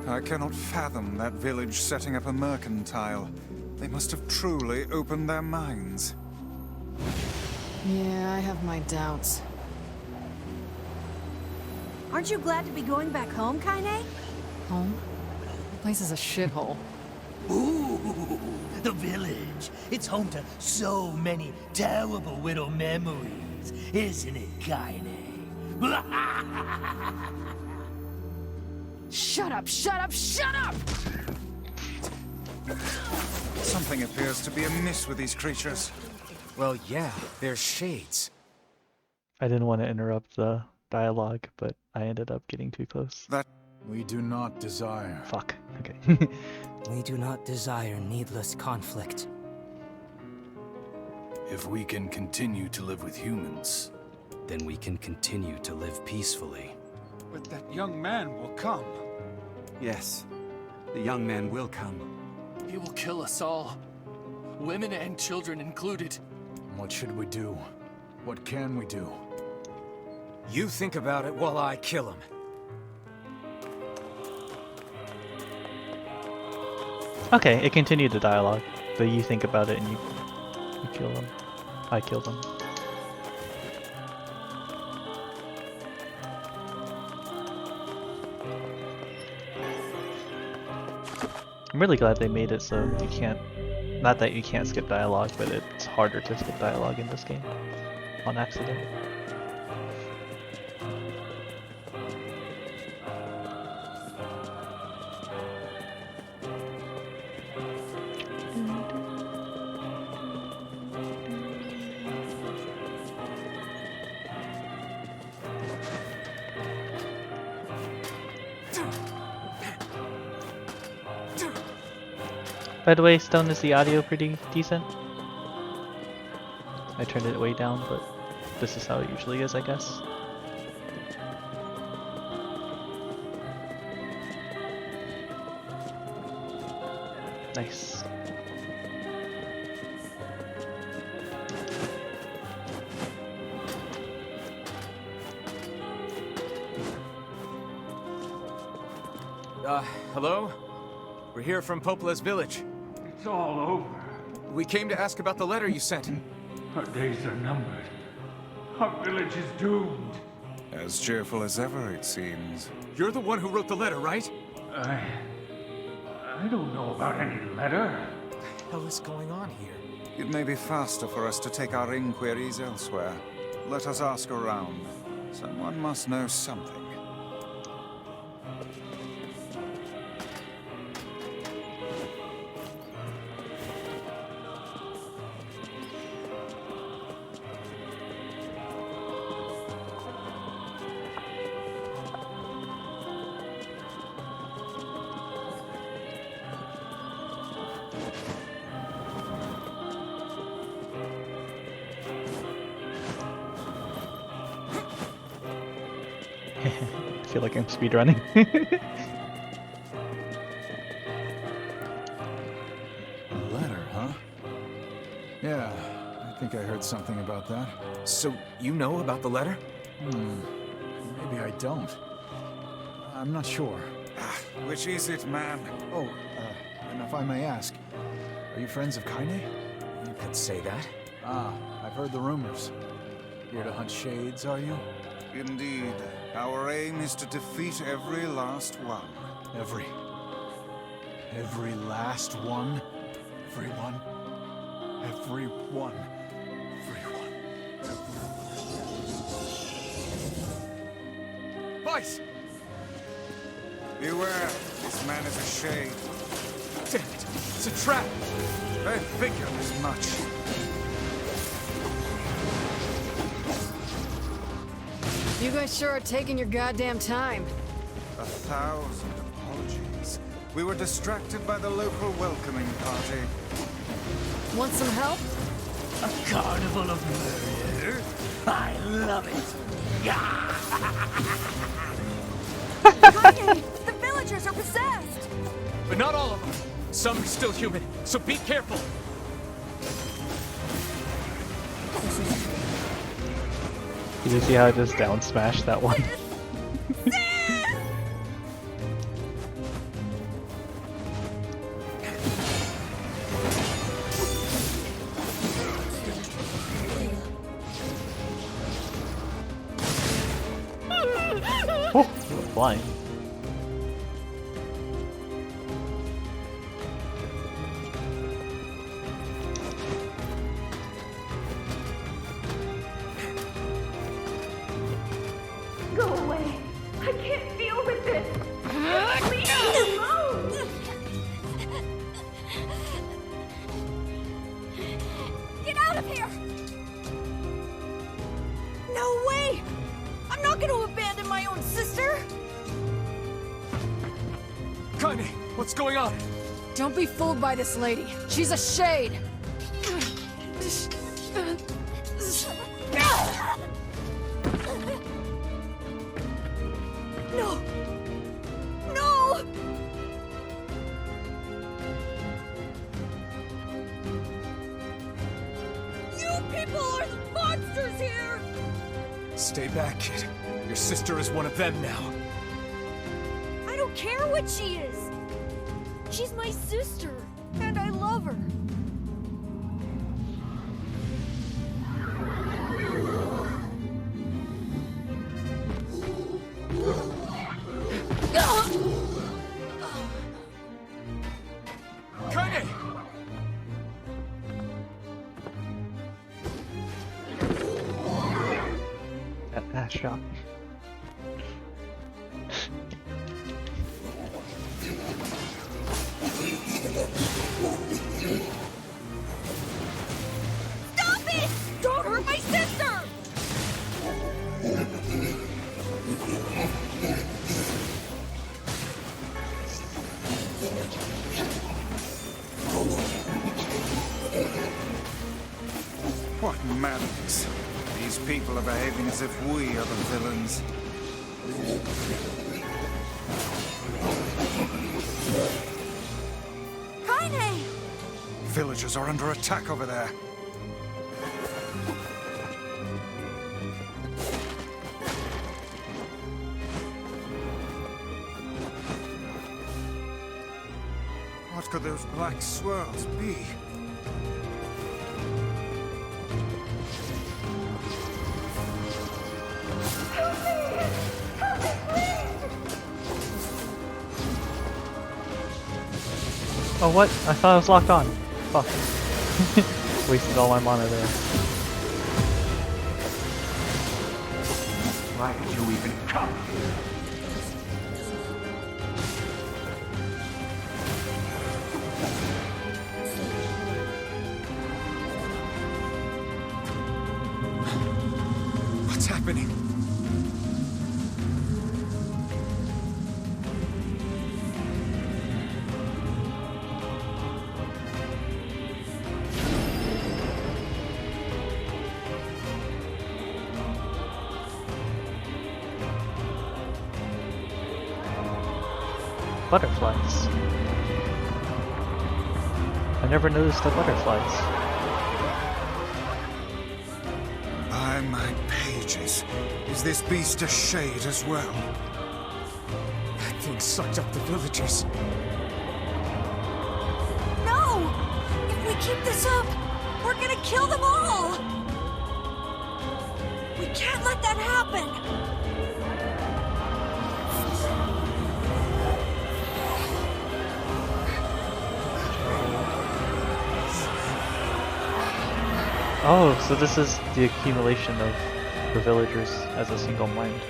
I cannot fathom that village setting up a mercantile. They must have truly opened their minds. Yeah, I have my doubts. Aren't you glad to be going back home, Kaine? Home? The place is a shithole. Ooh, the village. It's home to so many terrible little memories, isn't it, Kaine? Shut up, shut up, shut up! Something appears to be amiss with these creatures. Well, yeah, they're shades. I didn't want to interrupt the dialogue, but I ended up getting too close. That We do not desire. Fuck. Okay. We do not desire needless conflict. If we can continue to live with humans, Then we can continue to live peacefully. But that young man will come. Yes, the young man will come. He will kill us all. Women and children included. what should we do? What can we do? You think about it while I kill him. Okay, it continued the dialogue, but you think about it and you kill them. I kill them. I'm really glad they made it so you can't, not that you can't skip dialogue, but it's harder to skip dialogue in this game on accident. By the way, Stone, is the audio pretty decent? I turned it way down, but this is how it usually is, I guess. Nice. Hello? We're here from Popola's village. It's all over. We came to ask about the letter you sent. Our days are numbered. Our village is doomed. As cheerful as ever, it seems. You're the one who wrote the letter, right? I don't know about any letter. What the hell is going on here? It may be faster for us to take our inquiries elsewhere. Let us ask around. Someone must know something. I feel like I'm speedrunning. A letter, huh? Yeah, I think I heard something about that. So, you know about the letter? Maybe I don't. I'm not sure. Which is it, man? Oh, and if I may ask, are you friends of Kaine? You could say that. Ah, I've heard the rumors. Here to hunt shades, are you? Indeed. Our aim is to defeat every last one. Every last one? Everyone? Everyone. Vice! Beware, this man is a shade. Damn it! It's a trap! I figured as much. You guys sure are taking your goddamn time. 1,000 apologies. We were distracted by the local welcoming party. Want some help? A carnival of murder? I love it. Kaine, the villagers are possessed! But not all of them. Some are still human, so be careful! Did you see how I just down smashed that one? Oh, you were flying. Go away. I can't deal with this. Leave me alone. Get out of here. No way. I'm not going to abandon my own sister. Kaine, what's going on? Don't be fooled by this lady. She's a shade. No. No. You people are the monsters here. Stay back, kid. Your sister is one of them now. I don't care what she is. She's my sister, and I love her. Kaine! That ass shot. Stop it! Don't hurt my sister! What madness. These people are behaving as if we are the villains. Kaine! Villagers are under attack over there. What could those black swirls be? Oh, what? I thought it was locked on. Fuck. Wasted all my mana there. Why did you even come? What's happening? Butterflies. I never noticed the butterflies. By my pages. Is this beast a shade as well? That thing sucked up the villagers. No! If we keep this up, we're gonna kill them all! We can't let that happen! Oh, so this is the accumulation of the villagers as a single mind.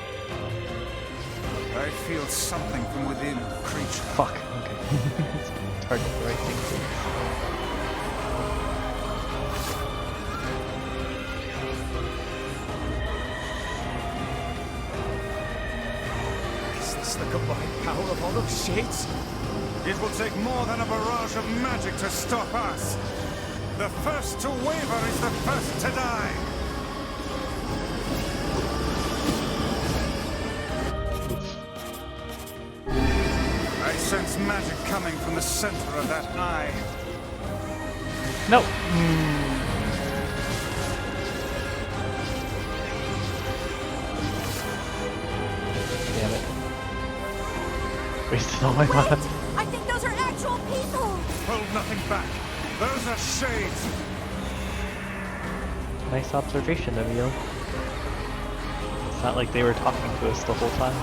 I feel something from within the creature. Fuck, okay. It's hard to do the right thing. Is this the combined power of all those shades? It will take more than a barrage of magic to stop us. The first to waver is the first to die. I sense magic coming from the center of that eye. No! Damn it. Wasted all my mana. I think those are actual people! Hold nothing back. Those are shades. Nice observation, Emil. Not like they were talking to us the whole time.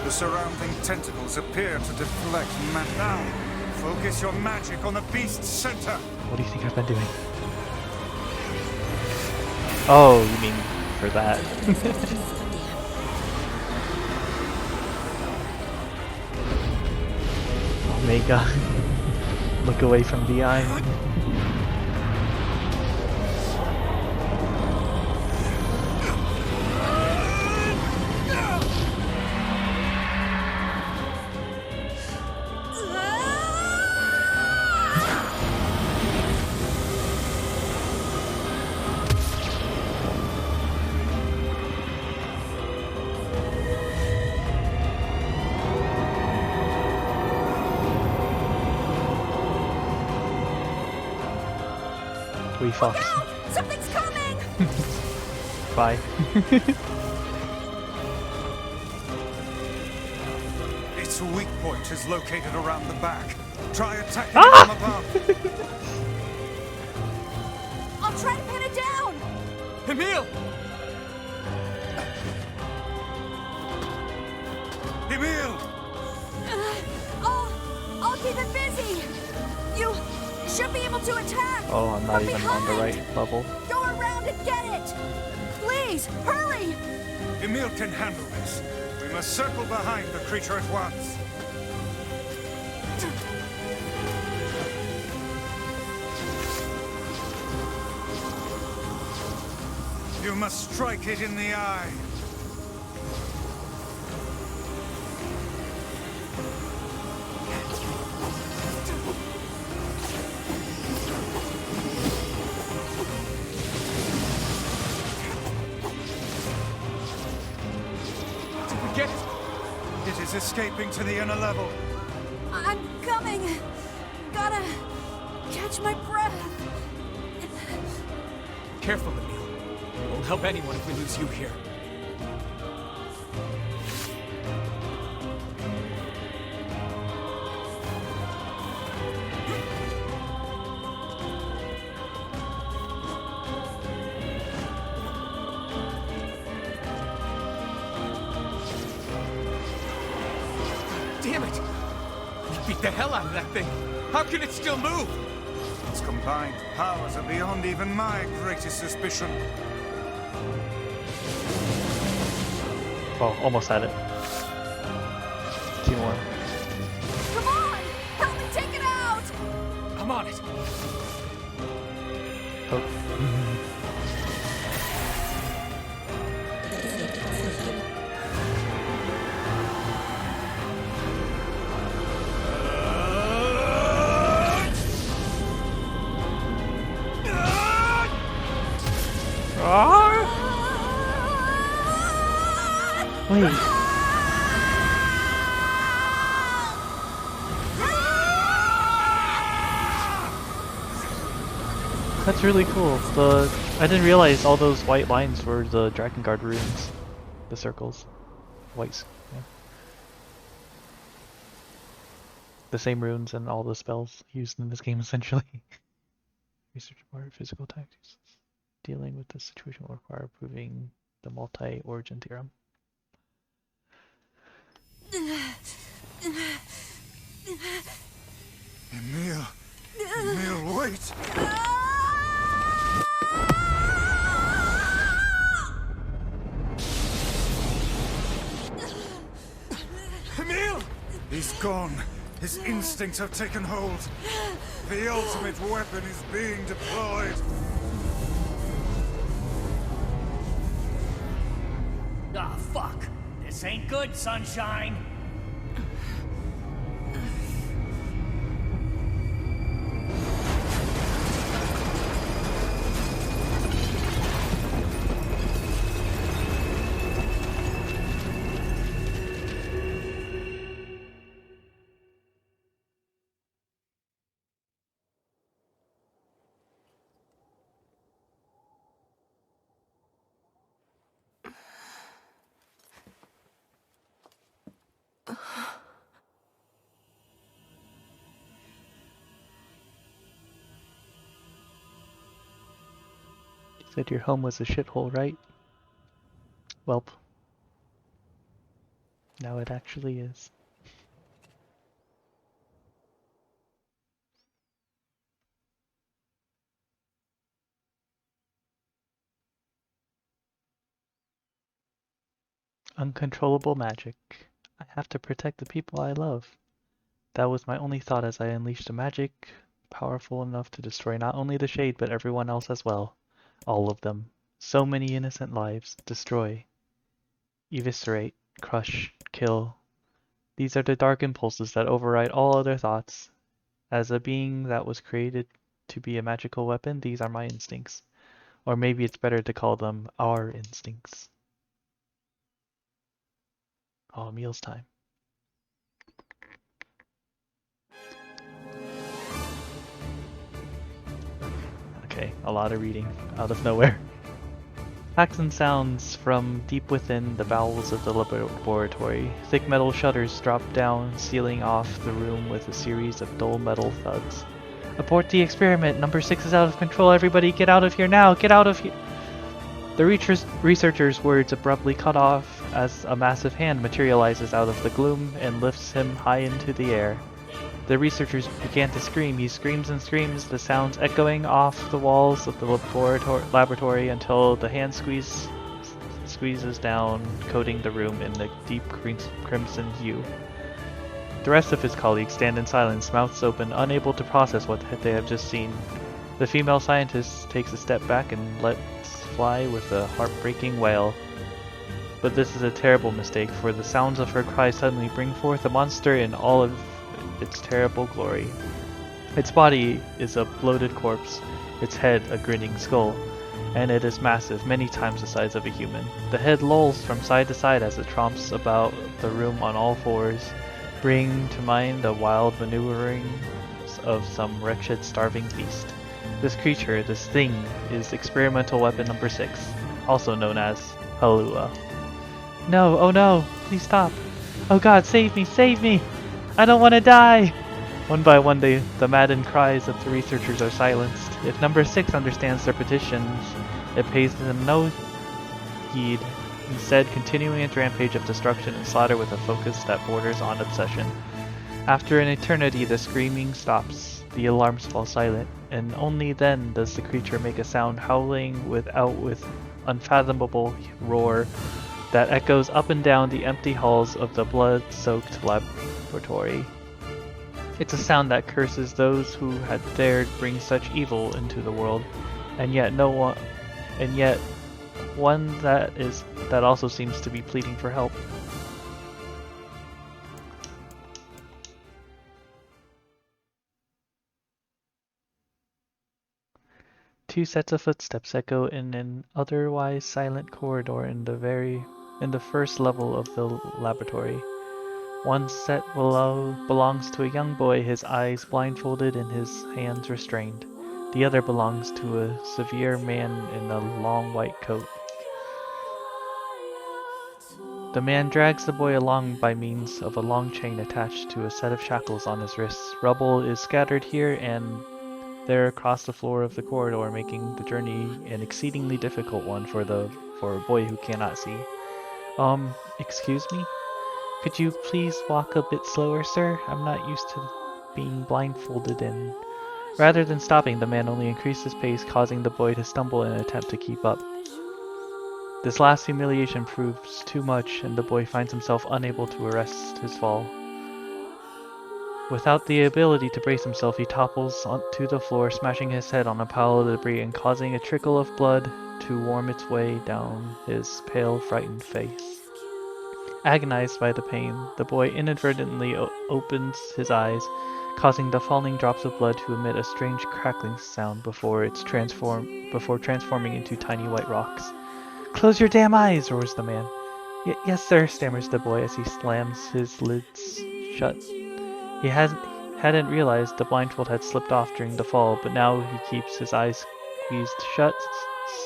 The surrounding tentacles appear to deflect Now, focus your magic on the beast's center. What do you think I've been doing? Oh, you mean for that? Omega. Look away from the eye. We fucked. Look out! Something's coming! Bye. Its weak point is located around the back. Try attacking it from above. I'll try to pin it down! Emil! Emil! I'll keep it busy! You should be able to attack! Oh, I'm not From even on the behind. right level. Go around and get it! Please, hurry! Emil can handle this. We must circle behind the creature at once. You must strike it in the eye. Did we get it? It is escaping to the inner level. I'm coming! Gotta catch my breath! Careful, Emil. It won't help anyone if we lose you here. Damn it! We beat the hell out of that thing! How can it still move? Its combined powers are beyond even my greatest suspicion. Oh, almost had it. 2 more. Come on! Help me take it out! I'm on it! Oh. Wait. That's really cool. I didn't realize all those white lines were the Dragon Guard runes. The circles. White. Yeah. The same runes and all the spells used in this game essentially. Research more physical tactics. Dealing with this situation will require proving the multi-origin theorem. Emil! Emil, wait! Emil! He's gone. His instincts have taken hold. The ultimate weapon is being deployed. Ah, fuck. This ain't good, sunshine. Said your home was a shithole, right? Welp. Now it actually is. Uncontrollable magic. I have to protect the people I love. That was my only thought as I unleashed a magic powerful enough to destroy not only the Shade, but everyone else as well. All of them. So many innocent lives. Destroy. Eviscerate. Crush. Kill. These are the dark impulses that override all other thoughts. As a being that was created to be a magical weapon, these are my instincts. Or maybe it's better to call them our instincts. Oh, meals time. Okay, a lot of reading out of nowhere. Facts and sounds from deep within the bowels of the laboratory. Thick metal shutters drop down, sealing off the room with a series of dull metal thuds. Abort the experiment. Number 6 is out of control. Everybody get out of here now. Get out of here. The researcher's words abruptly cut off as a massive hand materializes out of the gloom and lifts him high into the air. The researchers began to scream. He screams and screams, the sounds echoing off the walls of the laboratory until the hand squeezes down, coating the room in the deep crimson hue. The rest of his colleagues stand in silence, mouths open, unable to process what they have just seen. The female scientist takes a step back and lets fly with a heartbreaking wail. But this is a terrible mistake, for the sounds of her cry suddenly bring forth a monster in all of its terrible glory. Its body is a bloated corpse, its head a grinning skull, and it is massive, many times the size of a human. The head lolls from side to side as it tromps about the room on all fours, bringing to mind the wild maneuverings of some wretched starving beast. This creature, this thing, is experimental weapon number 6, also known as Halua. No, oh no, please stop. Oh god, save me, save me! I don't want to die! One by one, the maddened cries of the researchers are silenced. If number 6 understands their petitions, it pays them no heed, instead continuing its rampage of destruction and slaughter with a focus that borders on obsession. After an eternity, the screaming stops, the alarms fall silent, and only then does the creature make a sound, howling with unfathomable roar that echoes up and down the empty halls of the blood-soaked laboratory. It's a sound that curses those who had dared bring such evil into the world, and yet one that also seems to be pleading for help. Two sets of footsteps echo in an otherwise silent corridor in the first level of the laboratory. One set below belongs to a young boy, his eyes blindfolded and his hands restrained. The other belongs to a severe man in a long white coat. The man drags the boy along by means of a long chain attached to a set of shackles on his wrists. Rubble is scattered here and there across the floor of the corridor, making the journey an exceedingly difficult one for a boy who cannot see. Excuse me? Could you please walk a bit slower, sir? I'm not used to being blindfolded and... Rather than stopping, the man only increased his pace, causing the boy to stumble in an attempt to keep up. This last humiliation proves too much, and the boy finds himself unable to arrest his fall. Without the ability to brace himself, he topples onto the floor, smashing his head on a pile of debris and causing a trickle of blood to worm its way down his pale, frightened face. Agonized by the pain, the boy inadvertently opens his eyes, causing the falling drops of blood to emit a strange crackling sound before transforming into tiny white rocks. "Close your damn eyes!" roars the man. Yes, sir," stammers the boy as he slams his lids shut. He hadn't realized the blindfold had slipped off during the fall, but now he keeps his eyes squeezed shut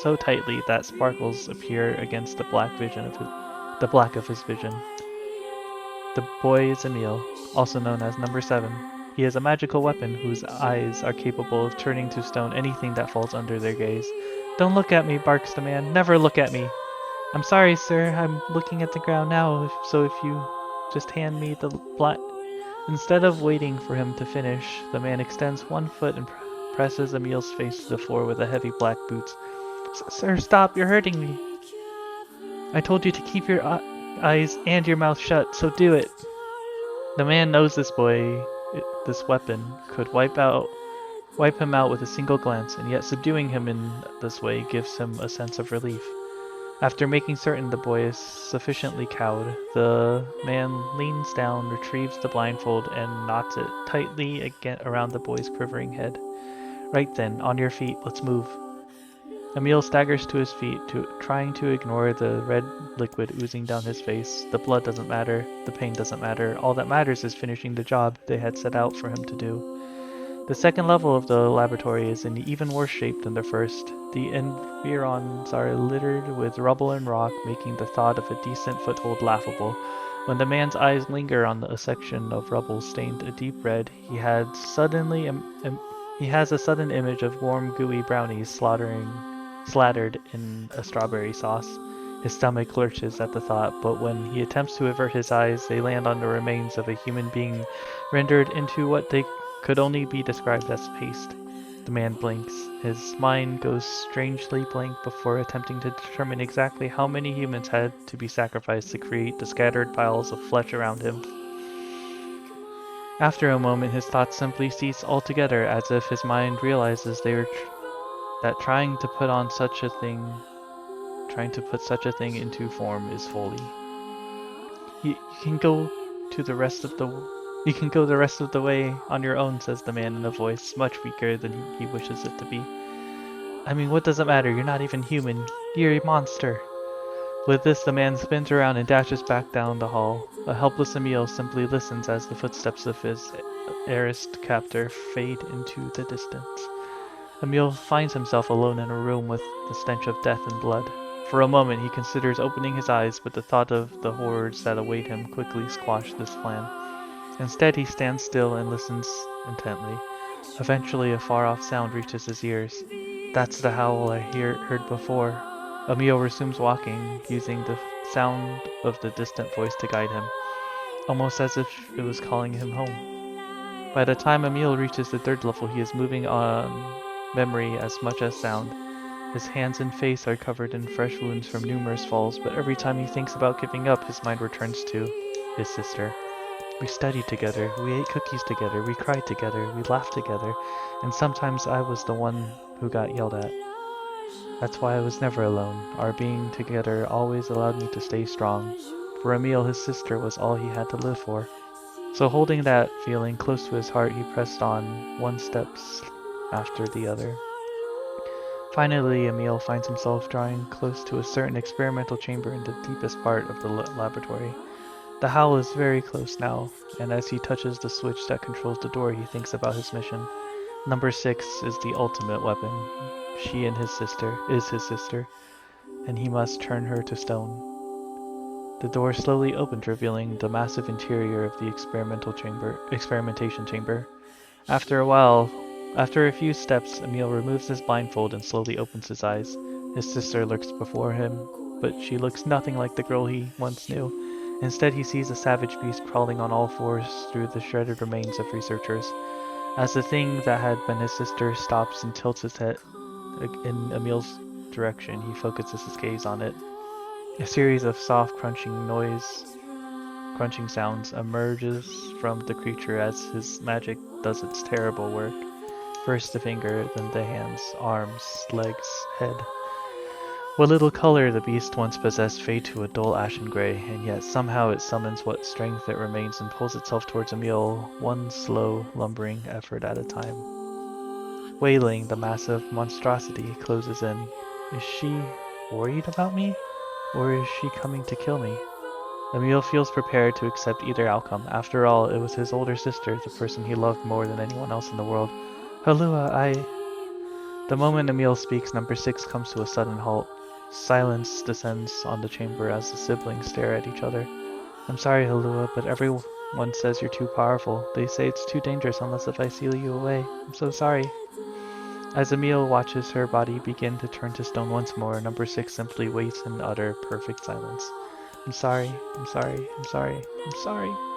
so tightly that sparkles appear against the black of his vision. The boy is Emil, also known as number 7. He is a magical weapon whose eyes are capable of turning to stone anything that falls under their gaze. Don't look at me, barks the man. Never look at me. I'm sorry, sir. I'm looking at the ground now, so if you just hand me the blind... Instead of waiting for him to finish, the man extends one foot and presses Emil's face to the floor with the heavy black boots. Sir, stop. You're hurting me. I told you to keep your eyes and your mouth shut, so do it. The man knows this boy, this weapon, could wipe him out with a single glance, and yet subduing him in this way gives him a sense of relief. After making certain the boy is sufficiently cowed, the man leans down, retrieves the blindfold, and knots it tightly again around the boy's quivering head. Right then, on your feet, let's move. Emil staggers to his feet, trying to ignore the red liquid oozing down his face. The blood doesn't matter, the pain doesn't matter. All that matters is finishing the job they had set out for him to do. The second level of the laboratory is in even worse shape than the first. The environs are littered with rubble and rock, making the thought of a decent foothold laughable. When the man's eyes linger on a section of rubble stained a deep red, he has a sudden image of warm, gooey brownies slattered in a strawberry sauce. His stomach lurches at the thought, but when he attempts to avert his eyes, they land on the remains of a human being rendered into what they could only be described as paste. The man blinks. His mind goes strangely blank before attempting to determine exactly how many humans had to be sacrificed to create the scattered piles of flesh around him. After a moment, his thoughts simply cease altogether, as if his mind realizes that trying to put such a thing into form is folly. You can go the rest of the way on your own, says the man in a voice much weaker than he wishes it to be. I mean, what does it matter? You're not even human. You're a monster. With this, the man spins around and dashes back down the hall. A helpless Emil simply listens as the footsteps of his arrest captor fade into the distance. Emil finds himself alone in a room with the stench of death and blood. For a moment, he considers opening his eyes, but the thought of the horrors that await him quickly squashes this plan. Instead, he stands still and listens intently. Eventually, a far-off sound reaches his ears. That's the howl I heard before. Emil resumes walking, using the sound of the distant voice to guide him, almost as if it was calling him home. By the time Emil reaches the third level, he is moving on memory as much as sound. His hands and face are covered in fresh wounds from numerous falls, but every time he thinks about giving up, his mind returns to his sister. We studied together, we ate cookies together, we cried together, we laughed together, and sometimes I was the one who got yelled at. That's why I was never alone. Our being together always allowed me to stay strong. For Emil, his sister was all he had to live for. So holding that feeling close to his heart, he pressed on, one step after the other. Finally, Emil finds himself drawing close to a certain experimental chamber in the deepest part of the laboratory. The howl is very close now, and as he touches the switch that controls the door, he thinks about his mission. Number 6 is the ultimate weapon. She is his sister, and he must turn her to stone. The door slowly opened, revealing the massive interior of the experimentation chamber. After a few steps, Emil removes his blindfold and slowly opens his eyes. His sister lurks before him, but she looks nothing like the girl he once knew. Instead, he sees a savage beast crawling on all fours through the shredded remains of researchers. As the thing that had been his sister stops and tilts his head in Emil's direction, he focuses his gaze on it. A series of soft crunching sounds emerges from the creature as his magic does its terrible work. First the finger, then the hands, arms, legs, head. What little color the beast once possessed fade to a dull ashen gray, and yet somehow it summons what strength it remains and pulls itself towards Emil, one slow, lumbering effort at a time. Wailing, the massive monstrosity closes in. Is she worried about me? Or is she coming to kill me? Emil feels prepared to accept either outcome. After all, it was his older sister, the person he loved more than anyone else in the world. Halua, The moment Emil speaks, number 6 comes to a sudden halt. Silence descends on the chamber as the siblings stare at each other. I'm sorry, Halua, but everyone says you're too powerful. They say it's too dangerous unless if I seal you away. I'm so sorry. As Emil watches her body begin to turn to stone once more, number 6 simply waits in utter perfect silence. I'm sorry, I'm sorry, I'm sorry, I'm sorry.